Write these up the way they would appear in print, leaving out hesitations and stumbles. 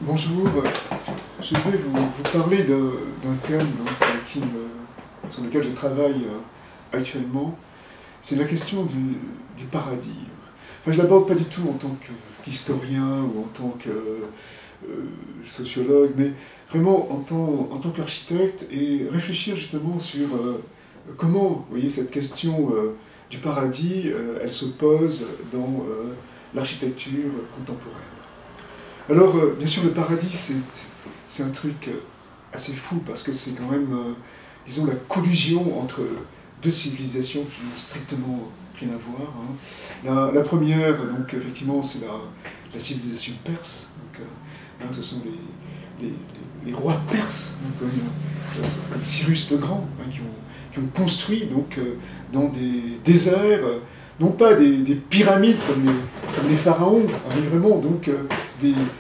Bonjour, je vais vous parler d'un thème sur lequel je travaille actuellement. C'est la question du paradis. Enfin, je ne l'aborde pas du tout en tant qu'historien ou en tant que sociologue, mais vraiment en tant qu'architecte et réfléchir justement sur comment, vous voyez, cette question du paradis, elle se pose dans l'architecture contemporaine. Alors, bien sûr, le paradis, c'est un truc assez fou, parce que c'est quand même, disons, la collusion entre deux civilisations qui n'ont strictement rien à voir. Hein. La première, donc, effectivement, c'est la civilisation perse. Donc, ce sont les rois perses, donc, comme Cyrus le Grand, hein, qui ont construit donc, dans des déserts, non pas des pyramides comme les pharaons, mais vraiment donc,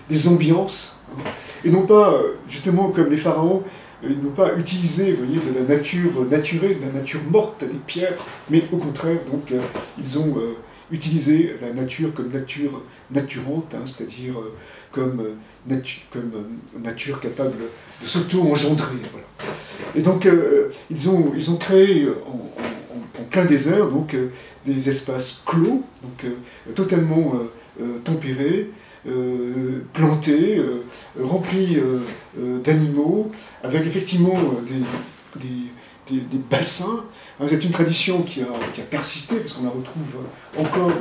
des ambiances, hein, et non pas, justement, comme les pharaons, ils n'ont pas utilisé, vous voyez, de la nature naturelle, de la nature morte, des pierres, mais au contraire, donc, ils ont utilisé la nature comme nature naturante, hein, c'est-à-dire comme nature capable de s'auto-engendrer. Voilà. Et donc, ils ont créé en plein désert donc, des espaces clos, donc, totalement tempérés, plantés, remplis d'animaux, avec effectivement des bassins. C'est une tradition qui a persisté, parce qu'on la retrouve encore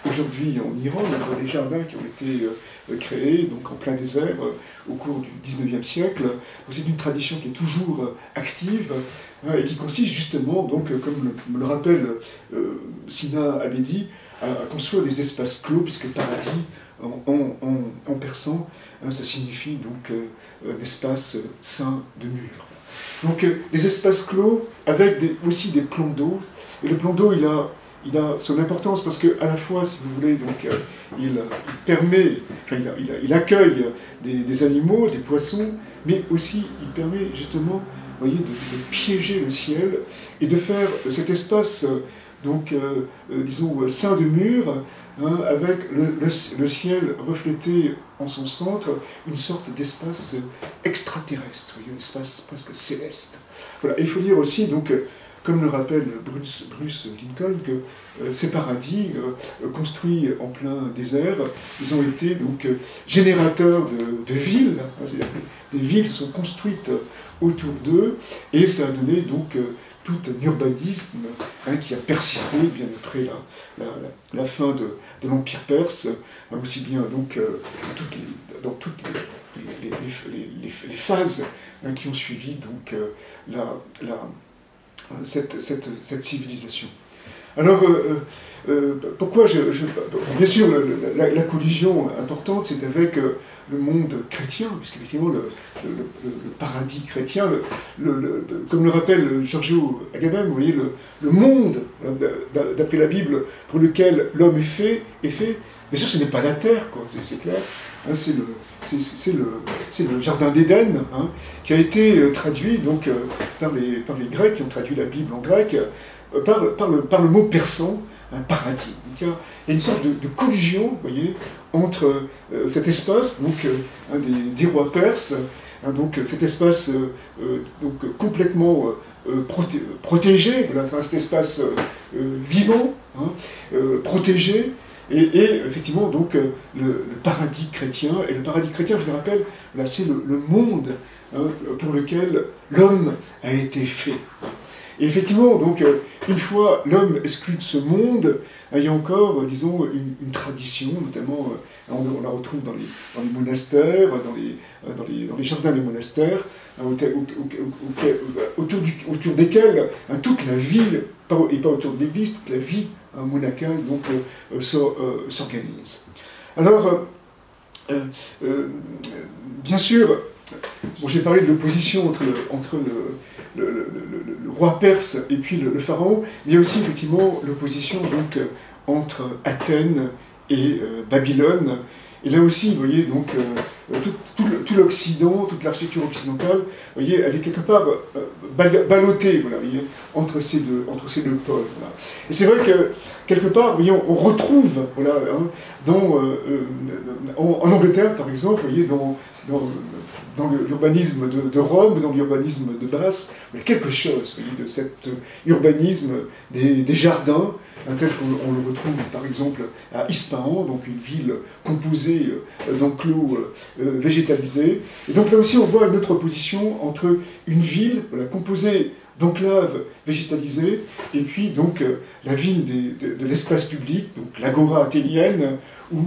aujourd'hui en Iran. On a des jardins qui ont été créés donc en plein désert au cours du XIXe siècle. C'est une tradition qui est toujours active et qui consiste justement, donc, comme le rappelle Sina Abedi, à construire des espaces clos, puisque paradis, en persan, ça signifie donc un espace sain de murs. Donc des espaces clos avec aussi des plans d'eau. Et le plan d'eau, il a son importance parce qu'à la fois, si vous voulez, donc, il permet, enfin, il accueille des animaux, des poissons, mais aussi il permet justement, vous voyez, de piéger le ciel et de faire cet espace donc, disons, sain de mur, hein, avec le ciel reflété en son centre, une sorte d'espace extraterrestre, un espace presque céleste. Voilà. Et il faut dire aussi, donc, comme le rappelle Bruce Lincoln, que ces paradis, construits en plein désert, ils ont été donc générateurs de villes. Des villes se sont construites autour d'eux, et ça a donné donc tout un urbanisme, hein, qui a persisté bien après la fin de l'Empire perse, hein, aussi bien donc, dans toutes les phases, hein, qui ont suivi donc, cette civilisation. Alors, pourquoi bien sûr, la collusion importante, c'est avec le monde chrétien, puisqu'effectivement, le paradis chrétien, comme le rappelle Giorgio Agamben, vous voyez, le monde, d'après la Bible, pour lequel l'homme est fait, bien sûr, ce n'est pas la terre, quoi, c'est clair. Hein, c'est le jardin d'Éden, hein, qui a été traduit donc, par les Grecs, qui ont traduit la Bible en grec, par le mot persan, un paradis. Donc, il y a une sorte de collusion, vous voyez, entre cet espace, donc, des rois perses, hein, donc cet espace donc, complètement protégé, voilà, cet espace vivant, hein, protégé, et effectivement, donc, le paradis chrétien. Et le paradis chrétien, je le rappelle, là, c'est le monde, hein, pour lequel l'homme a été fait. Et effectivement, donc, une fois l'homme exclu de ce monde, il y a encore, disons, une tradition, notamment, on la retrouve dans les monastères, dans les jardins des monastères, hein, autour desquels, hein, toute la ville, et pas autour de l'église, toute la vie, hein, monacale donc, s'organise. Alors, bien sûr, bon, j'ai parlé de l'opposition entre le roi perse et puis le pharaon, mais il y a aussi effectivement l'opposition donc, entre Athènes et Babylone. Et là aussi, vous voyez, donc, tout l'Occident, toute l'architecture occidentale, vous voyez, elle est quelque part ballottée, voilà, vous voyez, entre ces deux pôles. Voilà. Et c'est vrai que, quelque part, vous voyez, on retrouve, voilà, hein, en Angleterre, par exemple, vous voyez, dans dans l'urbanisme de Rome, dans l'urbanisme de Basse, il y a quelque chose, vous voyez, de cet urbanisme des jardins, tel qu'on le retrouve par exemple à Ispahan, donc une ville composée d'enclos végétalisés. Et donc là aussi on voit une autre opposition entre une ville composée d'enclaves végétalisées et puis donc la ville de l'espace public, donc l'agora athénienne, ou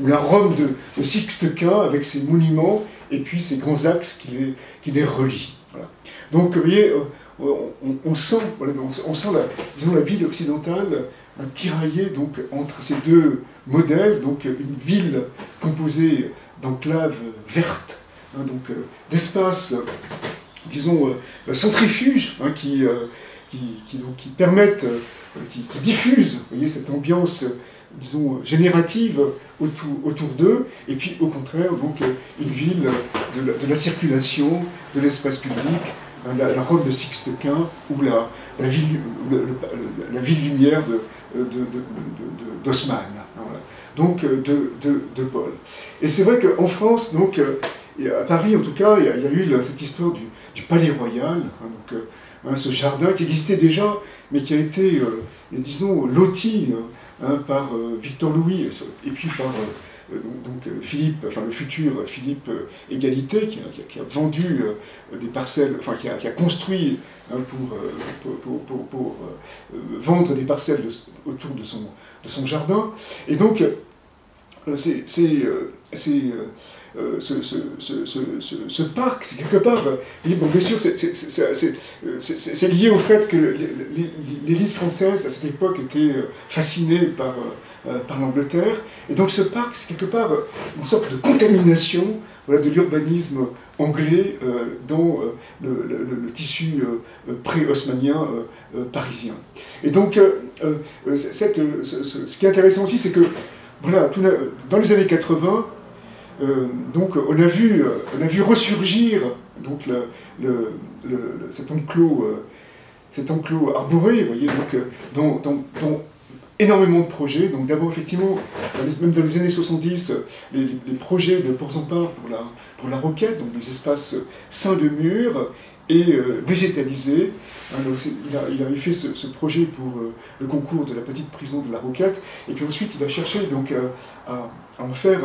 la Rome de Sixte Quint avec ses monuments et puis ses grands axes qui les relient. Voilà. Donc vous voyez, on sent, disons, la ville occidentale tiraillée donc, entre ces deux modèles, donc une ville composée d'enclaves vertes, donc d'espaces, disons, centrifuges, qui permettent, qui diffusent, vous voyez, cette ambiance, disons, générative autour d'eux, et puis au contraire, donc, une ville de la circulation, de l'espace public, la Rome de Sixte Quint, ou la ville lumière d'Haussmann, voilà. Donc de Paul. Et c'est vrai qu'en France, donc, à Paris en tout cas, il y a eu cette histoire du Palais Royal, ce jardin qui existait déjà, mais qui a été, disons, loti par Victor Louis, et puis par Philippe, enfin le futur Philippe Égalité, qui a vendu des parcelles, enfin qui a construit pour vendre des parcelles autour de son jardin. Et donc, ce parc, c'est quelque part, bon, bien sûr, c'est lié au fait que l'élite française, à cette époque, était fascinée par l'Angleterre, et donc ce parc, c'est quelque part une sorte de contamination, voilà, de l'urbanisme anglais dans le tissu pré-haussmannien parisien. Et donc, ce qui est intéressant aussi, c'est que, voilà, dans les années 80, donc on a vu ressurgir donc cet enclos arboré, vous voyez, donc dans énormément de projets. Donc d'abord effectivement, même dans les années 70, les projets de Porzampar pour la Roquette, donc des espaces ceints de murs et végétalisés. Donc il avait fait ce projet pour le concours de la petite prison de la Roquette, et puis ensuite il a cherché donc à en faire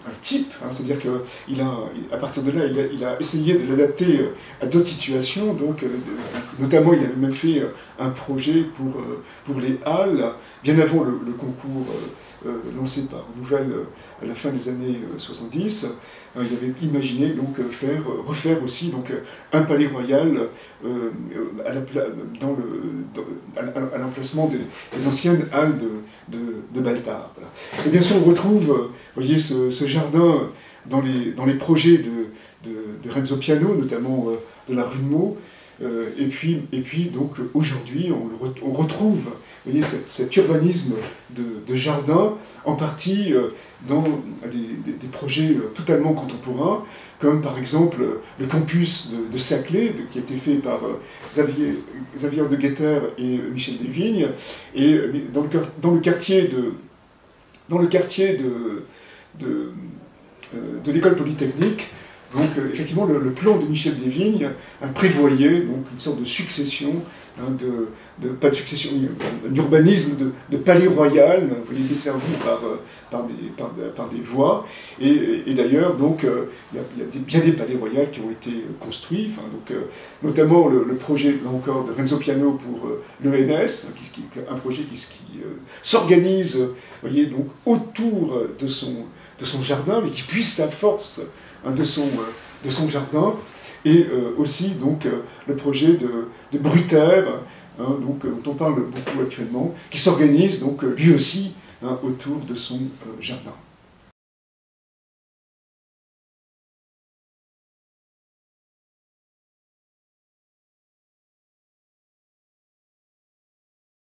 un type, c'est-à-dire qu'à partir de là, il a essayé de l'adapter à d'autres situations, donc notamment il avait même fait un projet pour les Halles, bien avant le concours lancé par Nouvelle à la fin des années 70. Il avait imaginé donc refaire aussi donc un palais royal à l'emplacement des anciennes halles de Baltard. Voilà. Et bien sûr, on retrouve, voyez, ce jardin dans les projets de Renzo Piano, notamment de la rue de Meaux. Et puis donc aujourd'hui, on retrouve, vous voyez, cet urbanisme de jardin, en partie dans des projets totalement contemporains, comme par exemple le campus de Saclay, qui a été fait par Xavier de Guetter et Michel Desvignes, et dans le quartier de l'école polytechnique. Donc, effectivement, le plan de Michel Desvignes prévoyait donc une sorte de succession, pas de succession, un urbanisme de palais royal, vous voyez, desservi par des voies. Et d'ailleurs, donc, il y a bien des palais royaux qui ont été construits, notamment le projet, là encore, de Renzo Piano pour l'ENS, un projet qui s'organise, voyez, donc, autour de son jardin, mais qui puise sa force de son jardin, et aussi donc le projet de Brutère, donc, dont on parle beaucoup actuellement, qui s'organise donc lui aussi autour de son jardin.